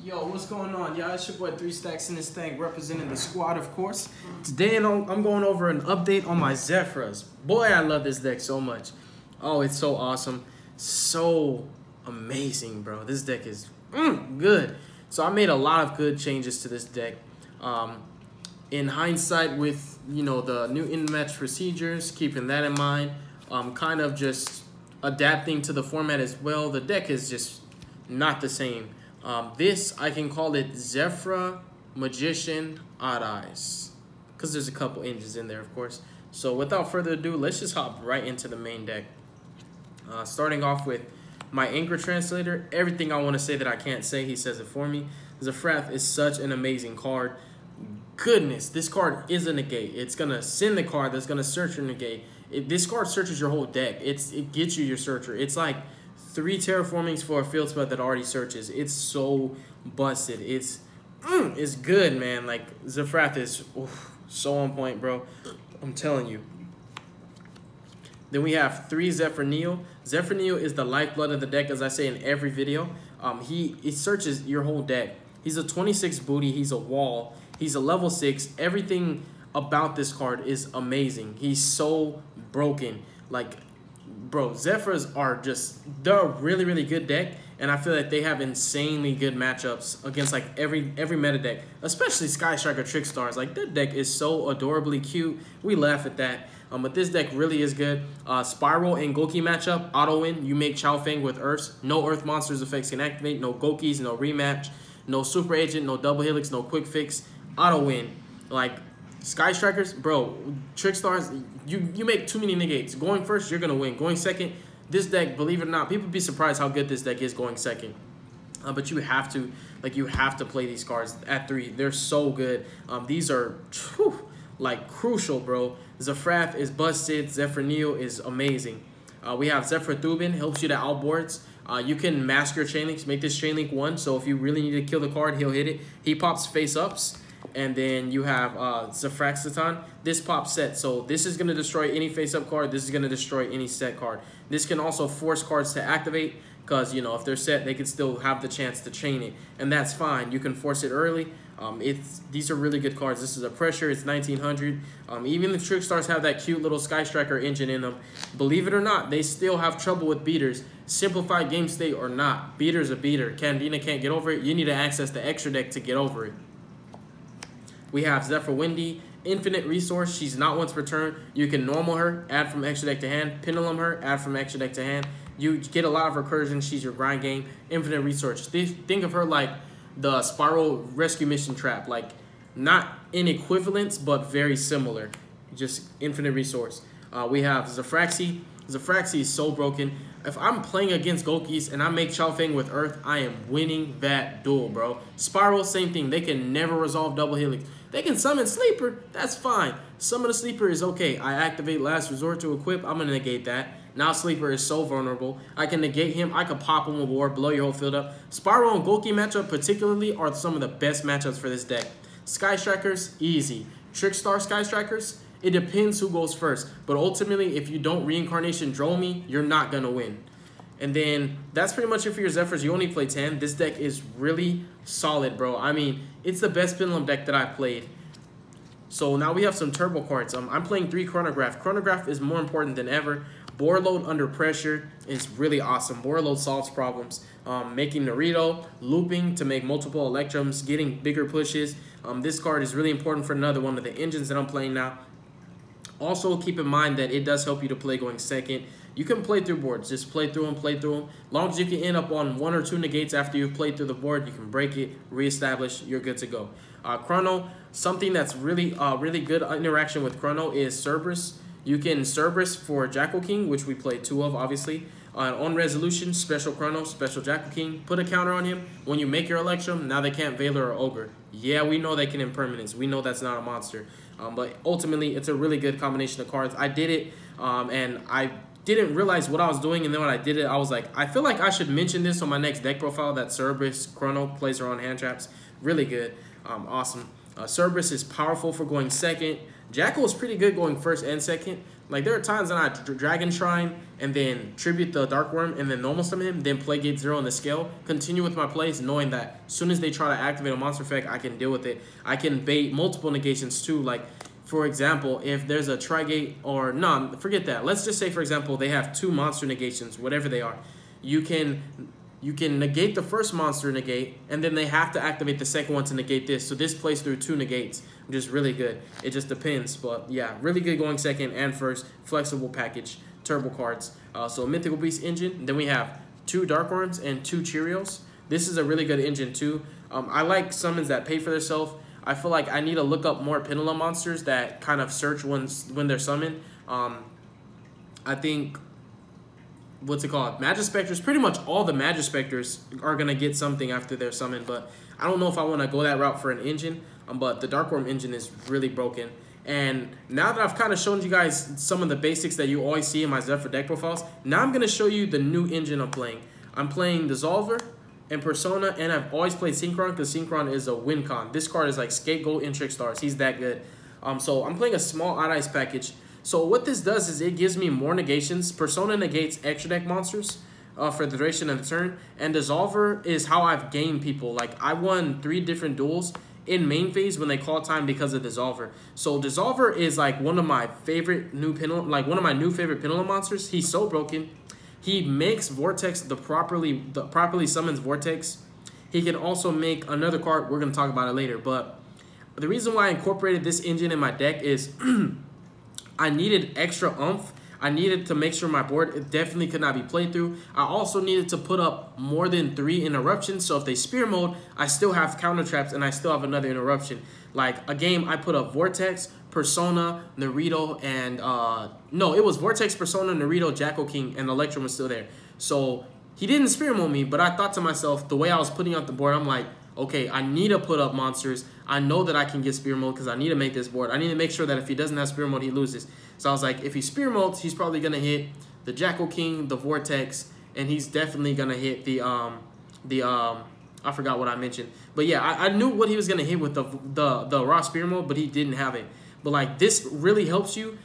Yo, what's going on, y'all? It's your boy 3 Stacks in this thing, representing the squad, of course. Today, I'm going over an update on my Zefras. Boy, I love this deck so much. Oh, it's so awesome. So amazing, bro. This deck is good. So I made a lot of good changes to this deck. In hindsight, with, you know, the new in-match procedures, keeping that in mind, kind of just adapting to the format as well. The deck is just not the same. This, I can call it Zefra, Magician, Odd Eyes, because there's a couple engines in there, of course. So without further ado, let's just hop right into the main deck. Starting off with my Anchor Translator. Everything I want to say that I can't say, he says it for me. Zefra is such an amazing card. Goodness, this card is a negate. It's going to send the card that's going to search your negate. This card searches your whole deck. It gets you your searcher. It's like 3 terraformings for a field spell that already searches. It's so busted. It's good, man. Like, Zefra is so on point, bro. I'm telling you. Then we have 3 Zefra Neo. Zefra Neo is the lifeblood of the deck, as I say in every video. It searches your whole deck. He's a 26 booty. He's a wall. He's a level 6. Everything about this card is amazing. He's so broken. Like, bro, Zefras are just, they're a really, really good deck, and I feel like they have insanely good matchups against like every meta deck, especially Sky Striker Trickstars. Like, that deck is so adorably cute. We laugh at that. But this deck really is good. Spiral and Goki matchup, auto win. You make Chao Feng with Earths. No Earth Monsters effects can activate. No Gokis, no rematch. No Super Agent, no Double Helix, no Quick Fix. Auto win. Like, Sky Strikers, bro, Trickstars, you make too many negates. Going first, you're going to win. Going second, this deck, believe it or not, people be surprised how good this deck is going second. But you have to play these cards at 3. They're so good. These are, like, crucial, bro. Zefra is busted. Zefra Neo is amazing. We have Zefra Thubin, helps you to outboards. You can mask your chain links, make this chain link 1, so if you really need to kill the card, he'll hit it. He pops face-ups. And then you have Zefraxiton. This pops set. So this is going to destroy any face-up card. This is going to destroy any set card. This can also force cards to activate because, you know, if they're set, they can still have the chance to chain it. And that's fine. You can force it early. These are really good cards. This is a pressure. It's 1900. Even the Trickstars have that cute little Sky Striker engine in them. Believe it or not, they still have trouble with beaters. Simplified game state or not, beater's a beater. Candina can't get over it. You need to access the extra deck to get over it. We have Zefra Windy, infinite resource. She's not once per turn. You can normal her, add from extra deck to hand. Pendulum her, add from extra deck to hand. You get a lot of recursion. She's your grind game. Infinite resource. Think of her like the Spiral Rescue Mission Trap. Like, not in equivalence, but very similar. Just infinite resource. We have Zefraxi. Zefraxi is so broken. If I'm playing against Gokis and I make Chao Feng with Earth, I am winning that duel, bro. Spiral, same thing. They can never resolve Double Helix. They can summon Sleeper. That's fine. Summon a Sleeper is okay. I activate Last Resort to equip. I'm going to negate that. Now Sleeper is so vulnerable. I can negate him. I can pop him with War, blow your whole field up. Spiral and Goki matchup particularly are some of the best matchups for this deck. Sky Strikers, easy. Trickstar Sky Strikers, it depends who goes first. But ultimately, if you don't Reincarnation Droll me, you're not going to win. And then that's pretty much it for your Zefras. You only play 10. This deck is really solid, bro. I mean, it's the best Pendulum deck that I've played. So now we have some turbo cards. I'm playing 3 Chronograph. Chronograph is more important than ever. Bore Load under pressure is really awesome. Bore Load solves problems. Making Naruto, looping to make multiple Electrums, getting bigger pushes. This card is really important for another one of the engines that I'm playing now. Also, keep in mind that it does help you to play going second. You can play through boards. Just play through them, play through them. As long as you can end up on 1 or 2 negates after you've played through the board, you can break it, reestablish, you're good to go. Chrono, something that's really good interaction with Chrono is Cerberus. You can Cerberus for Jackal King, which we played 2 of, obviously. On Resolution, special Chrono, special Jackal King. Put a counter on him. When you make your Electrum, now they can't Veiler or Ogre. Yeah, we know they can Impermanence. We know that's not a monster. But ultimately, it's a really good combination of cards. I did it, and I didn't realize what I was doing, and then when I did it, I was like, I feel like I should mention this on my next deck profile, that Cerberus Chrono plays her on hand traps. Really good. Awesome. Cerberus is powerful for going second. Jackal is pretty good going first and second. Like, there are times that I Dragon Shrine and then tribute the Dark Worm and then normal summon him, then play Gate 0 on the scale, continue with my plays, knowing that as soon as they try to activate a monster effect, I can deal with it. I can bait multiple negations too. Like, for example, if there's a Trigate or no, forget that. Let's just say, for example, they have 2 monster negations, whatever they are. You can negate the first monster negate, and then they have to activate the second one to negate this. So this plays through 2 negates, which is really good. It just depends, but yeah, really good going second and first. Flexible package, turbo cards. So Mythical Beast engine. Then we have 2 Dark Worms and 2 Cheerios. This is a really good engine too. I like summons that pay for themselves. I feel like I need to look up more Pendulum monsters that kind of search when they're summoned. I think, what's it called? Magispectors, pretty much all the Magispectors are going to get something after they're summoned, but I don't know if I want to go that route for an engine, but the Dark Worm engine is really broken. And now that I've kind of shown you guys some of the basics that you always see in my Zefra deck profiles, now I'm going to show you the new engine I'm playing. I'm playing Dissolver and Persona, and I've always played Synchron because Synchron is a win con. This card is like Scapegoat and Trick Stars. He's that good. So I'm playing a small Odd Ice package. So what this does is it gives me more negations. Persona negates extra deck monsters for the duration of the turn. And Dissolver is how I've gained people. Like, I won 3 different duels in main phase when they call time because of Dissolver. So Dissolver is like one of my favorite new Pendulum, like one of my new favorite Pendulum monsters. He's so broken. He makes Vortex properly summons Vortex. He can also make another card. We're going to talk about it later. But the reason why I incorporated this engine in my deck is I needed extra oomph. I needed to make sure my board definitely could not be played through. I also needed to put up more than 3 interruptions. So if they spear mode, I still have counter traps and I still have another interruption. Like a game, I put up Vortex, Persona, Naruto, and no, it was Vortex, Persona, Naruto, Jackal King, and Electrum was still there. So he didn't spear mode me, but I thought to myself, the way I was putting out the board, I'm like, okay, I need to put up monsters. I know that I can get spear mode because I need to make this board. I need to make sure that if he doesn't have spear mode, he loses. So I was like, if he spear modes, he's probably going to hit the Jackal King, the Vortex, and he's definitely going to hit the I forgot what I mentioned. But yeah, I knew what he was going to hit with the raw spear mode, but he didn't have it. But like, this really helps you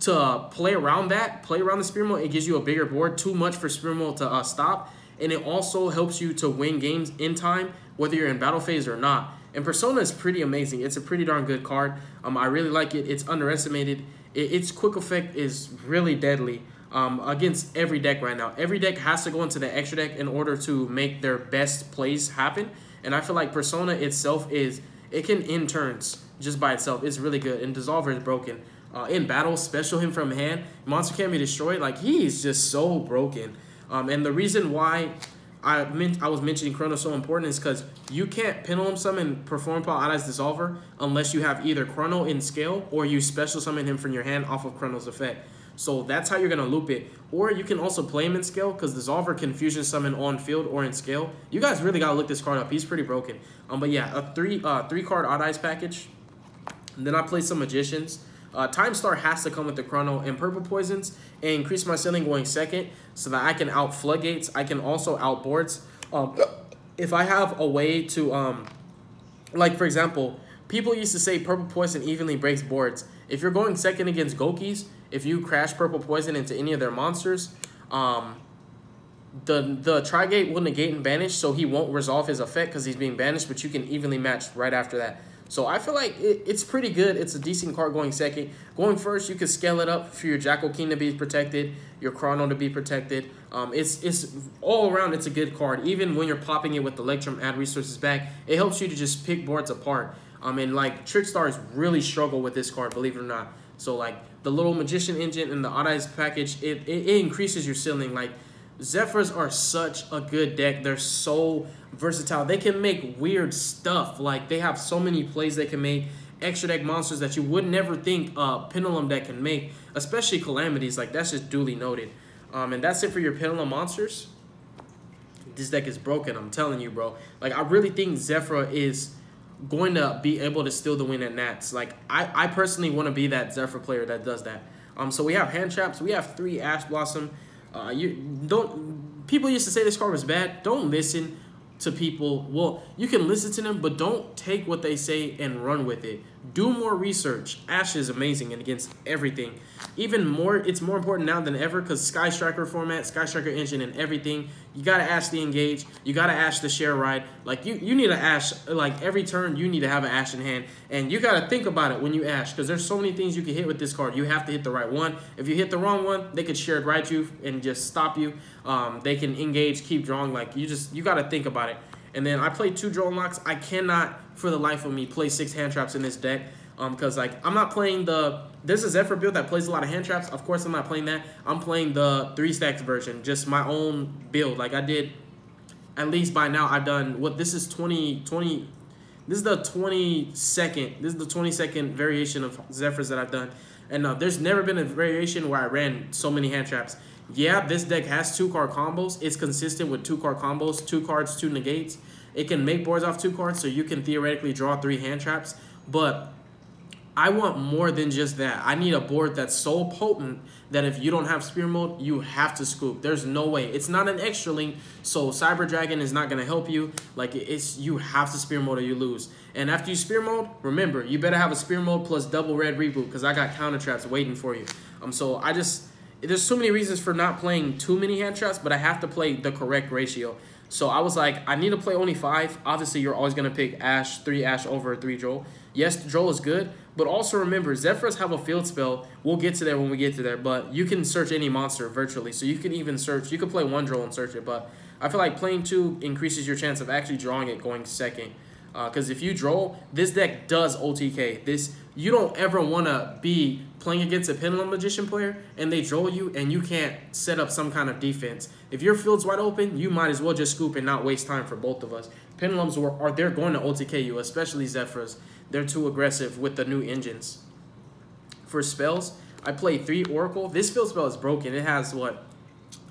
to play around the spear mode. It gives you a bigger board, too much for spear mode to stop. And it also helps you to win games in time, whether you're in battle phase or not. And Persona is pretty amazing. It's a pretty darn good card. I really like it. It's underestimated. Its quick effect is really deadly against every deck right now. Every deck has to go into the extra deck in order to make their best plays happen. And I feel like Persona itself it can end turns just by itself. It's really good. And Dissolver is broken. In battle, special him from hand. Monster can't be destroyed. Like, he's just so broken. And the reason why I was mentioning Chrono so important is because you can't Pendulum summon Perform Power Odd Eyes Dissolver unless you have either Chrono in scale or you special summon him from your hand off of Chrono's effect. So that's how you're going to loop it. Or you can also play him in scale because Dissolver can fusion summon on field or in scale. You guys really got to look this card up. He's pretty broken. But yeah, a three card Odd Eyes package. And then I play some Magicians. Time Star has to come with the Chrono and Purple Poisons and increase my ceiling going second so that I can out Floodgates. I can also out boards. If I have a way to, like for example, people used to say Purple Poison evenly breaks boards. If you're going second against Gokis, if you crash Purple Poison into any of their monsters, the Trigate will negate and banish, so he won't resolve his effect because he's being banished, but you can evenly match right after that. So I feel like it's pretty good. It's a decent card going second. Going first, you can scale it up for your Jackal King to be protected, your Chrono to be protected. It's all around, it's a good card. Even when you're popping it with Electrum, add resources back, it helps you to just pick boards apart. And like Trick Stars really struggle with this card, believe it or not. So like the little Magician engine and the Odd Eyes package, it increases your ceiling. Like Zefras are such a good deck. They're so versatile. They can make weird stuff. Like they have so many plays they can make. Extra deck monsters that you would never think Pendulum deck can make, especially Calamities. Like that's just duly noted. And that's it for your Pendulum monsters. This deck is broken, I'm telling you, bro. Like I really think Zefra is going to be able to steal the win at Nats. Like I personally want to be that Zefra player that does that. So we have hand traps. We have 3 Ash Blossom. People used to say this card was bad. Don't listen. to people. Well, you can listen to them, but don't take what they say and run with it. Do more research. Ash is amazing and against everything. Even more, it's more important now than ever because Sky Striker format, Sky Striker engine and everything. You got to Ash the engage. You got to Ash the share ride. Like, you need to Ash, like, every turn you need to have an Ash in hand. And you got to think about it when you Ash because there's so many things you can hit with this card. You have to hit the right one. If you hit the wrong one, they could shared ride you and just stop you. They can engage, keep drawing. Like, you got to think about it. And then I played 2 draw unlocks. I cannot, for the life of me, play 6 hand traps in this deck. Because, like, I'm not playing there's a Zefra build that plays a lot of hand traps. Of course, I'm not playing that. I'm playing the 3 stacks version, just my own build. Like, I did, at least by now, I've done, this is 2020, this is the 22nd, this is the 22nd variation of Zefras that I've done. And there's never been a variation where I ran so many hand traps. Yeah, this deck has 2-card combos. It's consistent with 2-card combos, 2 cards, 2 negates. It can make boards off 2 cards, so you can theoretically draw 3 hand traps. But I want more than just that. I need a board that's so potent that if you don't have spear mode, you have to scoop. There's no way. It's not an extra link, so Cyber Dragon is not going to help you. Like, you have to spear mode or you lose. And after you spear mode, remember, you better have a spear mode plus double red reboot because I got counter traps waiting for you. So there's so many reasons for not playing too many hand traps, but I have to play the correct ratio. So I was like, I need to play only 5. Obviously, you're always going to pick 3 Ash over 3 Joel. Yes, Joel is good, but also remember, Zefras have a field spell. We'll get to there when we get to there, but you can search any monster virtually. So you can even search, you can play 1 Joel and search it, but I feel like playing 2 increases your chance of actually drawing it going second. Because if you draw, this deck does OTK. You don't ever want to be playing against a Pendulum Magician player and they draw you and you can't set up some kind of defense. If your field's wide open, you might as well just scoop and not waste time for both of us. Pendulums they're going to OTK you, especially Zefras. They're too aggressive with the new engines. For spells, I play 3 Oracle. This field spell is broken. It has,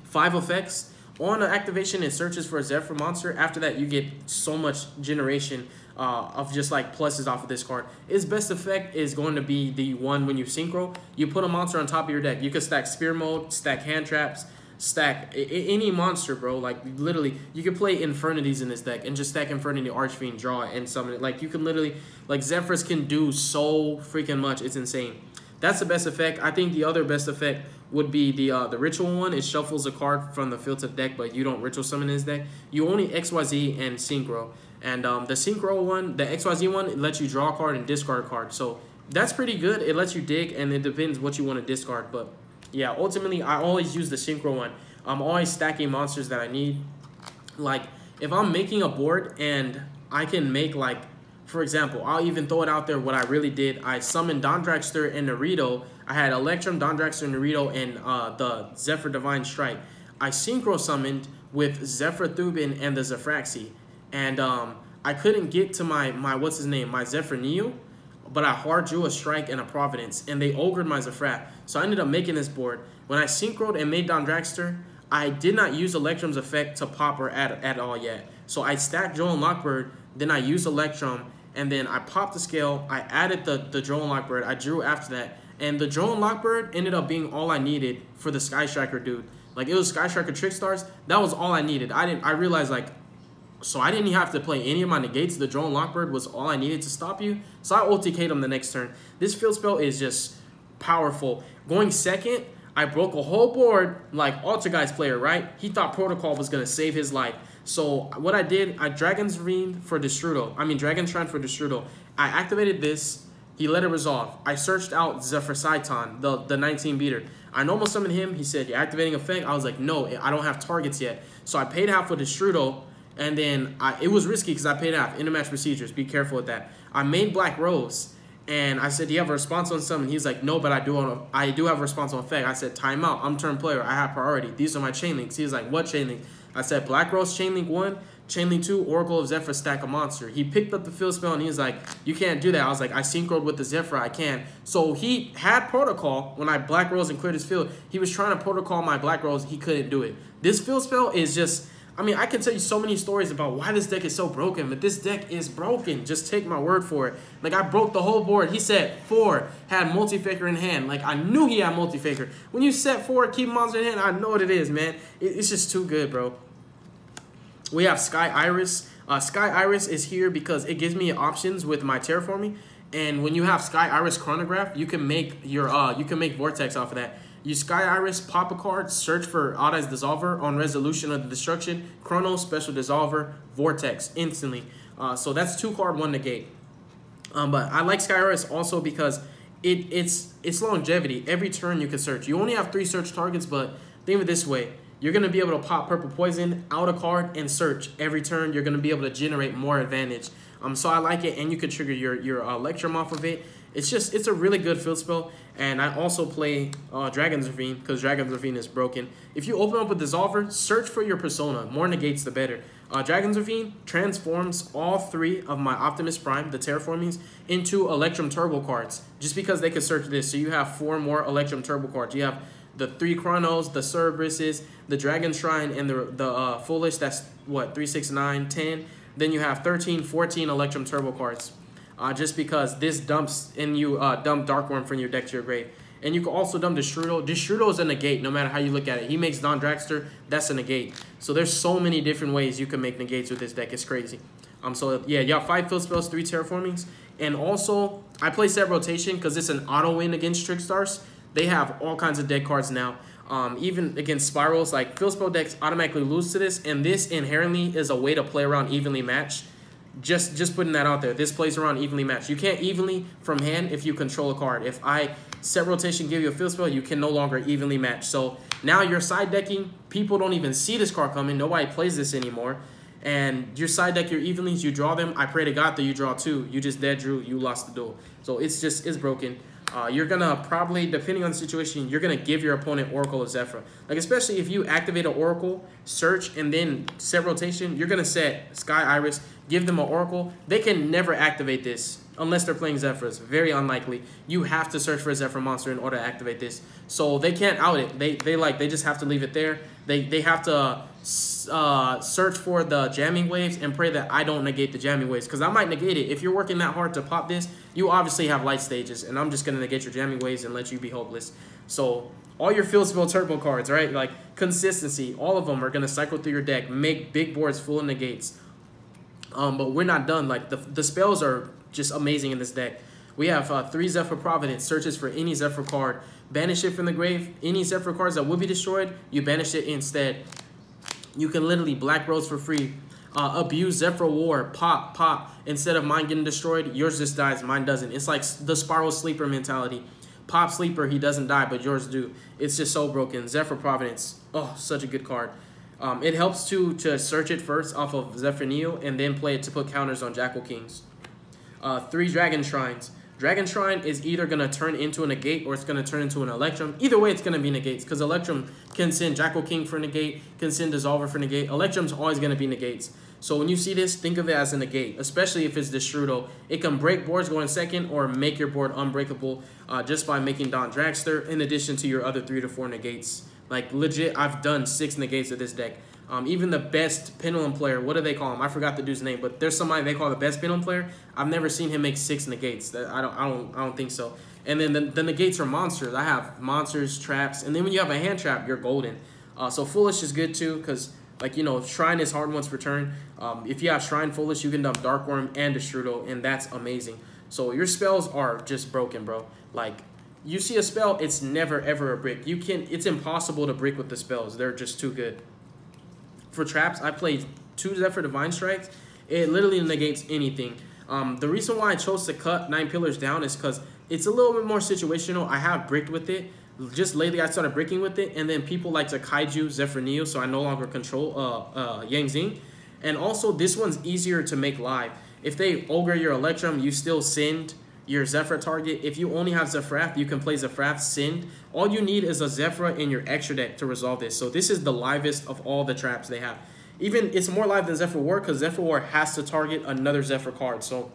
5 effects. On an activation, it searches for a Zefra monster. After that, you get so much generation of just like pluses off of this card. Its best effect is going to be the one when you synchro. You put a monster on top of your deck. You can stack spear mode, stack hand traps, stack any monster, bro. Like, literally, you can play Infernities in this deck and just stack Infernity Archfiend, draw it, and summon it. Like, you can literally, like, Zefras can do so freaking much. It's insane. That's the best effect. I think the other best effect would be the ritual one. It shuffles a card from the field to the deck, but you don't ritual summon in this deck. You only XYZ and Synchro. And the Synchro one, the XYZ one, it lets you draw a card and discard a card. So that's pretty good. It lets you dig, and it depends what you want to discard. But yeah, ultimately, I always use the Synchro one. I'm always stacking monsters that I need. Like, if I'm making a board and I can make, like, for example, I'll even throw it out there what I really did. I summoned Don Dragster and Naruto. I had Electrum, Don Dragster, Naruto, and the Zefra Divine Strike. I synchro summoned with Zefra Thubin and the Zefraxi. And I couldn't get to my Zefra Neo, but I hard drew a Strike and a Providence, and they ogred my Zefrat. So I ended up making this board. When I synchroed and made Don Dragster, I did not use Electrum's effect to pop or add at all yet. So I stacked Joel and Lockbird, then I used Electrum, and then I popped the scale. I added the Joel and Lockbird. I drew after that. And the Joel and Lockbird ended up being all I needed for the Sky Striker dude. Like, it was Sky Striker Trick Stars. That was all I needed. I realized, like, so I didn't have to play any of my negates. The Joel and Lockbird was all I needed to stop you. So I OTK'd him the next turn. This field spell is just powerful. Going second, I broke a whole board like Altergeist player, right? He thought Protocol was going to save his life. So what I did, I Dragon Shrine for Destrudo. I activated this. He let it resolve. I searched out Zefra Saiton, the 19 beater. I normal summoned him. He said, "You're activating effect." I was like, "No, I don't have targets yet." So I paid half for Destrudo, and then it was risky because I paid half. Intermatch procedures. Be careful with that. I made Black Rose, and I said, "Do you have a response on summon?" He's like, "No, but I do have a response on effect." I said, "Timeout. I'm turn player. I have priority. These are my chain links." He was like, "What chain link?" I said, "Black Rose chain link 1. Chain link 2, Oracle of Zefra, stack a monster." He picked up the field spell and he was like, "You can't do that." I was like, "I synchroed with the Zefra, I can." So he had protocol when I Black Rose and cleared his field. He was trying to protocol my Black Rose. He couldn't do it. This field spell is just, I mean, I can tell you so many stories about why this deck is so broken, but this deck is broken. Just take my word for it. Like, I broke the whole board. He said 4, had Multi-Faker in hand. Like, I knew he had Multi-Faker. When you set 4, keep monster in hand, I know what it is, man. It's just too good, bro. We have Sky Iris. Sky Iris is here because it gives me options with my terraforming. And when you have Sky Iris Chronograph, you can make your Vortex off of that. Use Sky Iris, pop a card, search for Odd Eyes Dissolver on resolution of the destruction, Chrono, Special Dissolver, Vortex, instantly. So that's 2-card, 1 negate. But I like Sky Iris also because it's longevity. Every turn you can search. You only have 3 search targets, but think of it this way. You're going to be able to pop Purple Poison, out a card, and search. Every turn, you're going to be able to generate more advantage. So I like it, and you can trigger your Electrum off of it. It's a really good field spell. And I also play Dragon's Ravine because Dragon's Ravine is broken. If you open up with Dissolver, search for your persona. More negates, the better. Dragon's Ravine transforms all 3 of my Optimus Prime, the terraformings, into Electrum Turbo cards. Just because they can search this. So you have 4 more Electrum Turbo cards. You have the 3 Chronos, the Cerberuses, the Dragon Shrine, and the Foolish. That's what, 3, 6, 9, 10. Then you have 13, 14 Electrum Turbo cards. Just because this dumps, and you dump Dark Worm from your deck to your grave. And you can also dump Destrudo. Destrudo is a negate no matter how you look at it. He makes Don Dragster, that's a negate. So there's so many different ways you can make negates with this deck. It's crazy. So yeah, you have 5 field spells, 3 terraformings. And also, I play Set Rotation because it's an auto win against Trickstars. They have all kinds of deck cards now. Even against Spirals, like field spell decks automatically lose to this. And this inherently is a way to play around evenly matched. Just putting that out there. This plays around evenly matched. You can't evenly from hand if you control a card. If I Set Rotation give you a field spell, you can no longer evenly match. So now you're side decking. People don't even see this card coming. Nobody plays this anymore. And your side deck your evenlies, you draw them. I pray to God that you draw 2. You just dead drew, you lost the duel. So it's broken. You're going to probably, depending on the situation, you're going to give your opponent Oracle or Zefra. Like, especially if you activate an Oracle, search, and then Set Rotation, you're going to set Sky Iris, give them an Oracle. They can never activate this unless they're playing Zefras. Very unlikely. You have to search for a Zefra monster in order to activate this. So they can't out it. They just have to leave it there. They have to search for the jamming waves and pray that I don't negate the jamming waves, because I might negate it. If you're working that hard to pop this, you obviously have light stages, and I'm just going to negate your jamming waves and let you be hopeless. So all your field spell turbo cards, right? Like consistency, all of them are going to cycle through your deck, make big boards full of negates. But we're not done. Like the spells are just amazing in this deck. We have 3 Zefra Providence, searches for any Zefra card, banish it from the grave. Any Zefra cards that would be destroyed, you banish it instead. You can literally Black Rose for free. Abuse Zefra War, pop. Instead of mine getting destroyed, yours just dies, mine doesn't. It's like the Spiral Sleeper mentality. Pop Sleeper, he doesn't die, but yours do. It's just so broken. Zefra Providence, oh, such a good card. It helps to search it first off of Zefra Neo and then play it to put counters on Jackal Kings. 3 Dragon Shrines. Dragon Shrine is either going to turn into a negate or it's going to turn into an Electrum. Either way, it's going to be negates, because Electrum can send Jackal King for negate, can send Dissolver for negate. Electrum's always going to be negates. So when you see this, think of it as a negate, especially if it's Destrudo. It can break boards going second or make your board unbreakable just by making Don Dragster, in addition to your other 3 to 4 negates. Like, legit, I've done 6 negates of this deck. Even the best Pendulum player, what do they call him? I forgot the dude's name, but there's somebody they call the best Pendulum player. I've never seen him make 6 negates. I don't think so. And then the negates are monsters. I have monsters, traps, and then when you have a hand trap, you're golden. So Foolish is good too, because like, you know, Shrine is hard once per turn. If you have Shrine Foolish, you can dump Dark Worm and Destrudo, and that's amazing. So your spells are just broken, bro. Like, you see a spell, it's never ever a brick. It's impossible to brick with the spells. They're just too good. For traps, I played 2 Zefra Divine Strikes. It literally negates anything. The reason why I chose to cut 9 Pillars down is because it's a little bit more situational. I have bricked with it. Just lately, I started bricking with it, and then people like to kaiju Zefra Neo, so I no longer control Yang Zing. And also, this one's easier to make live. If they ogre your Electrum, you still send your Zefra target. If you only have Zefrath, you can play Zefrath, send. All you need is a Zefra in your extra deck to resolve this. So this is the livest of all the traps they have. Even, it's more live than Zefra War, because Zefra War has to target another Zefra card. So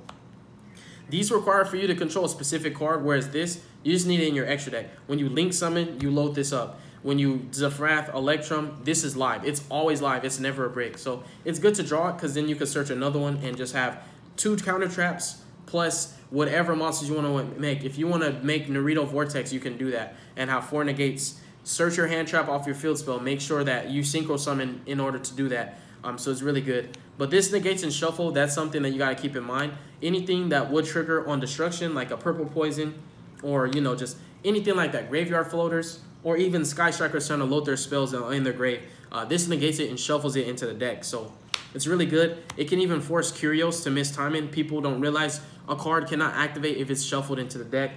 these require for you to control a specific card, whereas this, you just need it in your extra deck. When you link summon, you load this up. When you Zefrath, Electrum, this is live. It's always live. It's never a break. So it's good to draw it, because then you can search another one and just have 2 counter traps plus whatever monsters you want to make. If you want to make Naruto Vortex, you can do that and have 4 negates. Search your hand trap off your field spell. Make sure that you synchro summon in order to do that. So it's really good. But this negates and shuffle, that's something that you got to keep in mind. Anything that would trigger on destruction, like a purple poison, or, you know, just anything like that, graveyard floaters, or even Sky Strikers trying to load their spells in their grave. This negates it and shuffles it into the deck. So it's really good. It can even force Curios to miss timing. People don't realize a card cannot activate if it's shuffled into the deck.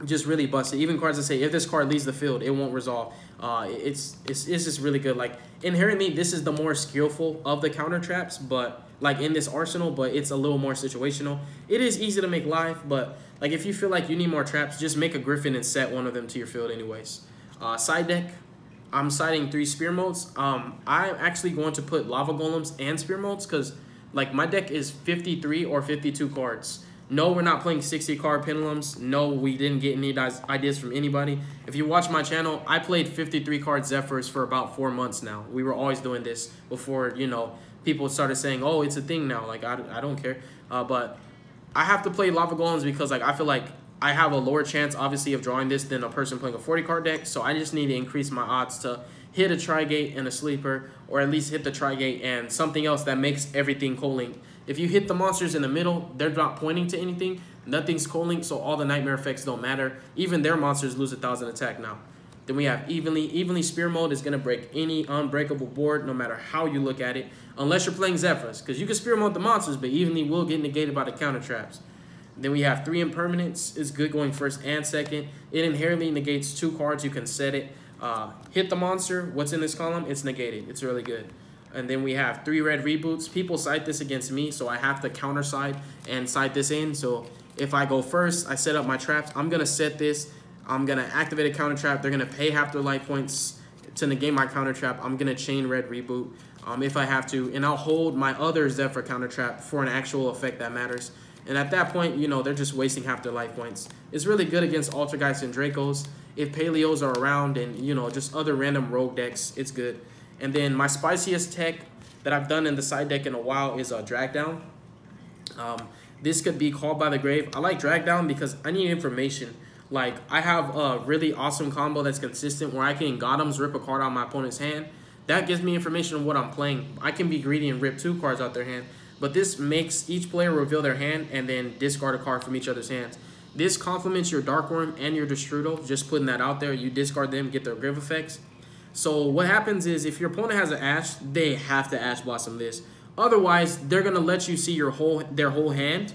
Just really busted. Even cards that say if this card leaves the field, it won't resolve. It's just really good. Like, inherently, this is the more skillful of the counter traps, but like in this arsenal, but it's a little more situational. It is easy to make live, but like if you feel like you need more traps, just make a Griffin and set one of them to your field anyways. Side deck, I'm siding 3 spear modes. I'm actually going to put lava golems and spear modes because like my deck is 53 or 52 cards. No, we're not playing 60 card pendulums. No, we didn't get any ideas from anybody. If you watch my channel, I played 53 card Zephyrs for about 4 months now. We were always doing this before, you know, people started saying, oh, it's a thing now. Like, I don't care. But I have to play lava golems because like I feel like I have a lower chance, obviously, of drawing this than a person playing a 40 card deck. So I just need to increase my odds to hit a Trigate and a Sleeper, or at least hit the Trigate and something else that makes everything co-linked. If you hit the monsters in the middle, they're not pointing to anything. Nothing's co-linked, so all the nightmare effects don't matter. Even their monsters lose 1,000 attack now. Then we have evenly. Evenly spear mode is going to break any unbreakable board, no matter how you look at it, unless you're playing Zephyrs, because you can spear mode the monsters, but evenly will get negated by the counter traps. Then we have 3 impermanents. It's good going first and second. It inherently negates 2 cards. You can set it. Hit the monster. What's in this column? It's negated. It's really good. And then we have 3 red reboots. People cite this against me, so I have to counter side and cite this in. So if I go first, I set up my traps. I'm going to set this. I'm going to activate a counter trap. They're going to pay half their life points to negate my counter trap. I'm going to chain red reboot if I have to. And I'll hold my other Zefra counter trap for an actual effect that matters. And at that point, you know, they're just wasting half their life points. It's really good against Altergeists and Dracos. If Paleos are around and, you know, just other random rogue decks, it's good. And then my spiciest tech that I've done in the side deck in a while is a drag down. This could be called by the grave. I like drag down because I need information. Like, I have a really awesome combo that's consistent where I can Gothams rip a card out of my opponent's hand. That gives me information on what I'm playing. I can be greedy and rip 2 cards out their hand. But this makes each player reveal their hand and then discard a card from each other's hands. This complements your Dark Worm and your Destrudo. Just putting that out there. You discard them, get their grave effects. So what happens is if your opponent has an Ash, they have to Ash Blossom this. Otherwise, they're going to let you see their whole hand,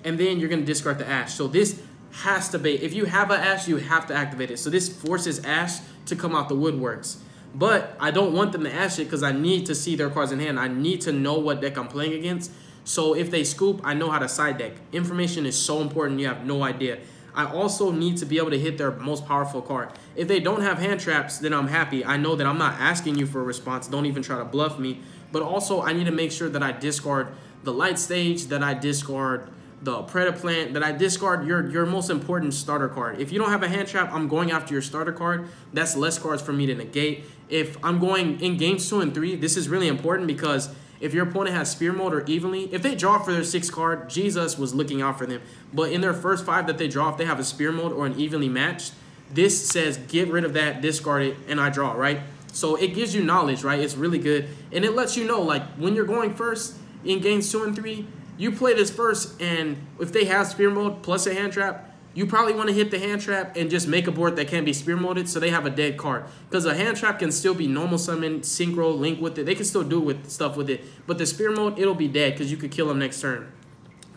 and then you're going to discard the Ash. So this has to be, if you have an Ash, you have to activate it. So this forces Ash to come out the woodworks. But I don't want them to Ash it because I need to see their cards in hand. I need to know what deck I'm playing against. So if they scoop, I know how to side deck. Information is so important, you have no idea. I also need to be able to hit their most powerful card. If they don't have hand traps, then I'm happy. I know that I'm not asking you for a response. Don't even try to bluff me. But also, I need to make sure that I discard the light stage, that I discard the Predaplant, that I discard your most important starter card. If you don't have a hand trap, I'm going after your starter card. That's less cards for me to negate. If I'm going in games 2 and 3, this is really important because if your opponent has spear mode or evenly, if they draw for their 6th card, Jesus was looking out for them. But in their first 5 that they draw, if they have a spear mode or an evenly matched, this says get rid of that, discard it, and I draw, right? So it gives you knowledge, right? It's really good. And it lets you know, like, when you're going first in games 2 and 3, you play this first, and if they have spear mode plus a hand trap, you probably want to hit the hand trap and just make a board that can be spear moded so they have a dead card. Because a hand trap can still be normal summon, synchro, link with it. They can still do with stuff with it. But the spear mode, it'll be dead because you could kill them next turn.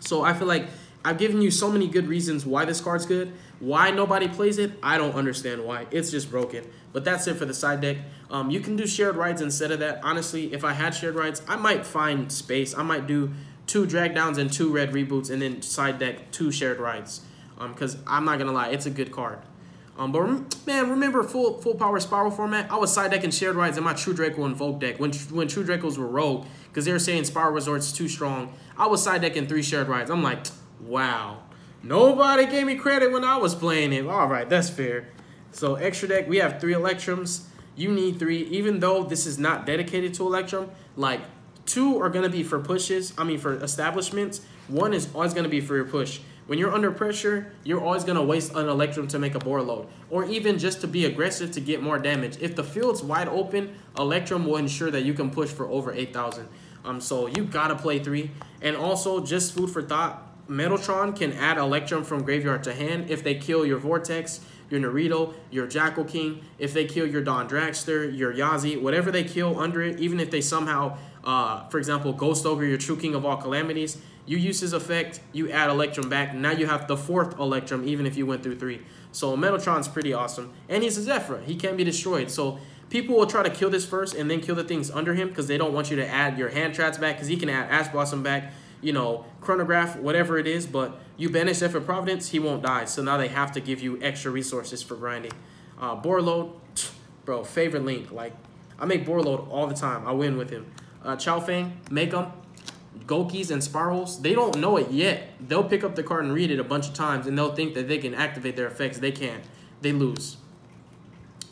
So I feel like I've given you so many good reasons why this card's good. Why nobody plays it, I don't understand why. It's just broken. But that's it for the side deck. You can do shared rides instead of that. Honestly, if I had shared rides, I might find space. I might do 2 drag downs and 2 red reboots and then side deck 2 shared rides. Because I'm not going to lie, it's a good card. But man, remember full power spiral format? I was side decking shared rides in my True Draco and Vogue deck when True Dracos were rogue because they were saying Spiral Resort's too strong. I was side decking 3 shared rides. I'm like, wow. Nobody gave me credit when I was playing it. All right, that's fair. So extra deck, we have 3 Electrums. You need 3, even though this is not dedicated to Electrum. Like 2 are going to be for pushes, for establishments. 1 is always going to be for your push. When you're under pressure, you're always going to waste an Electrum to make a board load, or even just to be aggressive to get more damage. If the field's wide open, Electrum will ensure that you can push for over 8,000. So you got to play 3. And also, just food for thought, Metaltron can add Electrum from graveyard to hand if they kill your Vortex, your Naruto, your Jackal King, if they kill your Don Dragster, your Yazi, whatever they kill under it, even if they somehow, for example, Ghost Ogre, your True King of all calamities, you use his effect, you add Electrum back. Now you have the 4th Electrum, even if you went through 3. So Metaltron's pretty awesome. And he's a Zefra. He can't be destroyed. So people will try to kill this first and then kill the things under him because they don't want you to add your hand traps back, because he can add Ash Blossom back, you know, Chronograph, whatever it is. But you banish Zefra Providence, he won't die. So now they have to give you extra resources for grinding. Board load, bro, favorite link. Like, I make board load all the time. I win with him. Chow Fang, make them. Gokis and Spirals, they don't know it yet. They'll pick up the card and read it a bunch of times, and they'll think that they can activate their effects. They can't. They lose.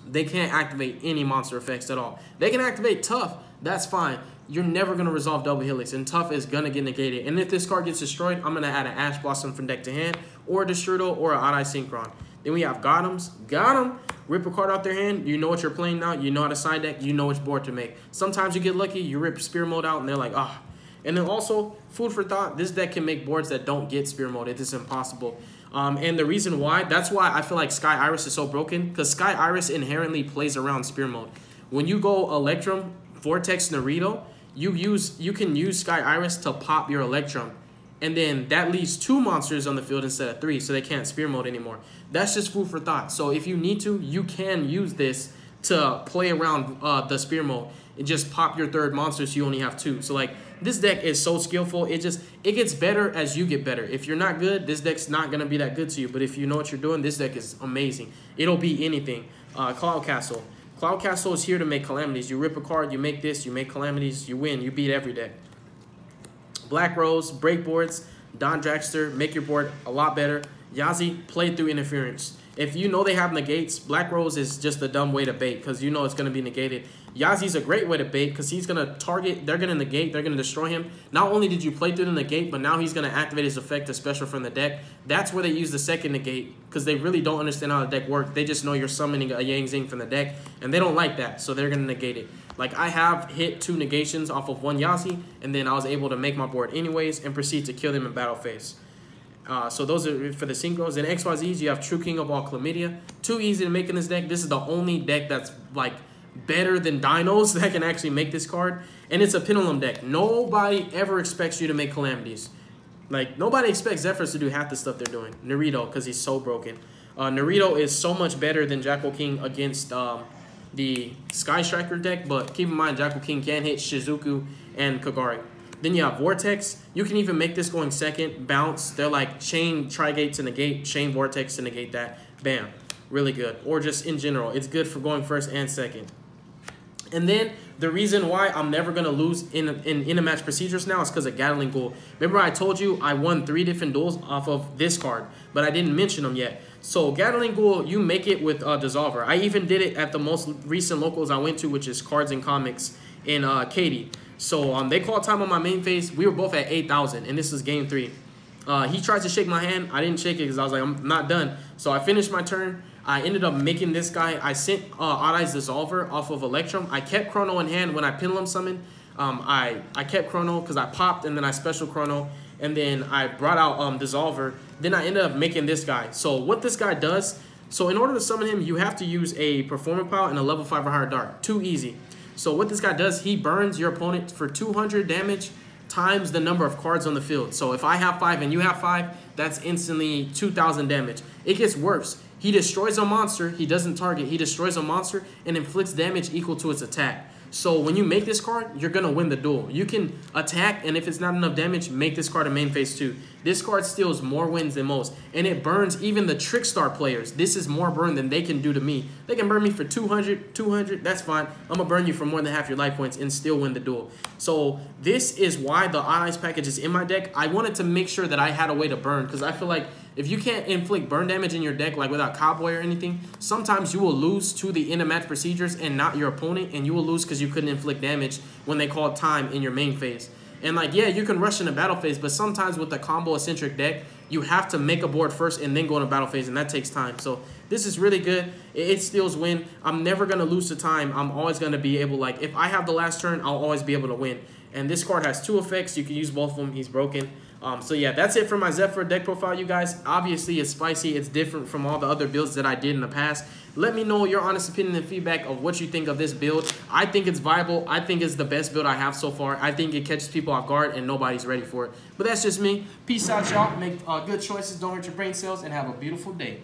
They can't activate any monster effects at all. They can activate Tough. That's fine. You're never going to resolve Double Helix, and Tough is going to get negated. And if this card gets destroyed, I'm going to add an Ash Blossom from deck to hand, or a Destrudo, or an Odd-Eye Synchron. Then we have Gotems. Got them. Rip a card out their hand. You know what you're playing now. You know how to side deck. You know which board to make. Sometimes you get lucky. You rip Spear Mode out, and they're like, ah. And then also, food for thought, this deck can make boards that don't get Spear Mode. It is impossible. And the reason why, that's why I feel like Sky Iris is so broken, because Sky Iris inherently plays around Spear Mode. When you go Electrum, Vortex, Naruto, you can use Sky Iris to pop your Electrum. And then that leaves 2 monsters on the field instead of 3, so they can't Spear Mode anymore. That's just food for thought. So if you need to, you can use this to play around the Spear Mode and just pop your 3rd monster so you only have 2. So like, this deck is so skillful. It gets better as you get better. If you're not good, this deck's not going to be that good to you. But if you know what you're doing, this deck is amazing. It'll be anything. Cloud Castle. Cloud Castle is here to make calamities. You rip a card, you make this, you make calamities, you win. You beat every deck. Black Rose, break boards. Don Dragster, make your board a lot better. Yazi, play through interference. If you know they have negates, Black Rose is just a dumb way to bait because you know it's going to be negated. Yazi's a great way to bait because he's going to target, they're going to negate, they're going to destroy him. Not only did you play through the negate, but now he's going to activate his effect to special from the deck. That's where they use the 2nd negate because they really don't understand how the deck works. They just know you're summoning a Yang Zing from the deck, and they don't like that, so they're going to negate it. Like, I have hit 2 negations off of 1 Yazi, and then I was able to make my board anyways and proceed to kill them in battle phase. So those are for the synchros. In XYZs, you have True King of all Chlamydia. Too easy to make in this deck. This is the only deck that's like better than Dinos that can actually make this card. And it's a Pendulum deck. Nobody ever expects you to make calamities. Like, nobody expects Zephyrs to do half the stuff they're doing. Naruto, because he's so broken. Naruto is so much better than Jackal King against the Sky Striker deck. But keep in mind, Jackal King can hit Shizuku and Kagari. Then you have Vortex. You can even make this going 2nd. Bounce. They're like chain Trigate to negate, chain Vortex to negate that. Bam. Really good. Or just in general. It's good for going 1st and 2nd. And then the reason why I'm never going to lose in a match procedures now is because of Gatling Ghoul. Remember I told you I won 3 different duels off of this card, but I didn't mention them yet. So Gatling Ghoul, you make it with Dissolver. I even did it at the most recent locals I went to, which is Cards and Comics in Katy. So they called time on my main phase. We were both at 8,000, and this is game 3. He tries to shake my hand. I didn't shake it because I was like, I'm not done. So I finished my turn. I ended up making this guy. I sent Odd-Eye's Dissolver off of Electrum. I kept Chrono in hand when I Pendulum summoned. I kept Chrono because I popped, and then I special Chrono, and then I brought out Dissolver. Then I ended up making this guy. So what this guy does, so in order to summon him, you have to use a Performance Pile and a level 5 or higher Dark. Too easy. So what this guy does, he burns your opponent for 200 damage times the number of cards on the field. So if I have 5 and you have 5, that's instantly 2,000 damage. It gets worse. He destroys a monster. He doesn't target. He destroys a monster and inflicts damage equal to its attack. So when you make this card, you're going to win the duel. You can attack, and if it's not enough damage, make this card a main phase 2. This card steals more wins than most, and it burns even the Trickstar players. This is more burn than they can do to me. They can burn me for 200, that's fine. I'm going to burn you for more than half your life points and still win the duel. So this is why the Odd-Eyes package is in my deck. I wanted to make sure that I had a way to burn, because I feel like if you can't inflict burn damage in your deck, like without Cowboy or anything, sometimes you will lose to the end-of-match procedures and not your opponent, and you will lose because you couldn't inflict damage when they called time in your main phase. And like, yeah, you can rush in a battle phase, but sometimes with the combo-eccentric deck, you have to make a board first and then go into battle phase, and that takes time. So this is really good. It steals win. I'm never going to lose to time. I'm always going to be able, like, if I have the last turn, I'll always be able to win. And this card has 2 effects. You can use both of them. He's broken. So yeah, that's it for my Zefra deck profile, you guys. Obviously, it's spicy. It's different from all the other builds that I did in the past. Let me know your honest opinion and feedback of what you think of this build. I think it's viable. I think it's the best build I have so far. I think it catches people off guard and nobody's ready for it. But that's just me. Peace out, y'all. Make good choices. Don't hurt your brain cells, and have a beautiful day.